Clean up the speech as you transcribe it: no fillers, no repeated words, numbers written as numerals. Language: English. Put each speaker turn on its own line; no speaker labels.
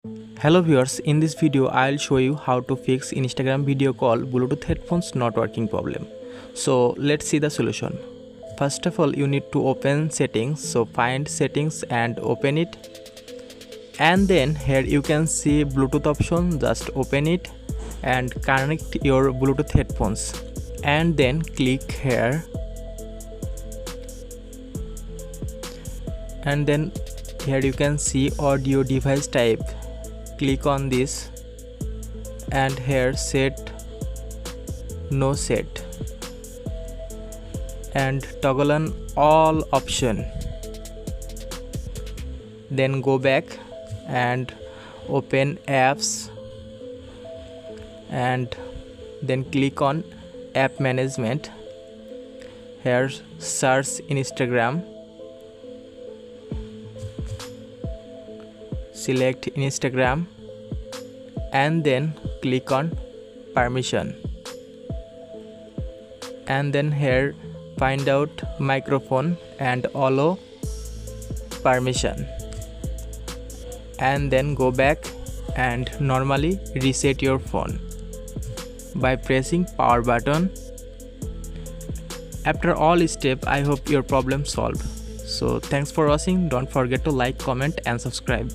Hello viewers, in this video I'll show you how to fix Instagram video call Bluetooth headphones not working problem. So let's see the solution. First of all, you need to open settings. So find settings and open it. And then here you can see Bluetooth option. Just open it and connect your Bluetooth headphones. And then click here. And then here you can see audio device type. Click on this and here set no set and toggle on all option. Then go back and open apps and then click on app management. Here search Instagram, select Instagram and then click on permission, and then here find out microphone and allow permission, and then go back and normally reset your phone by pressing power button. After all step, I hope your problem solved. So thanks for watching. Don't forget to like, comment and subscribe.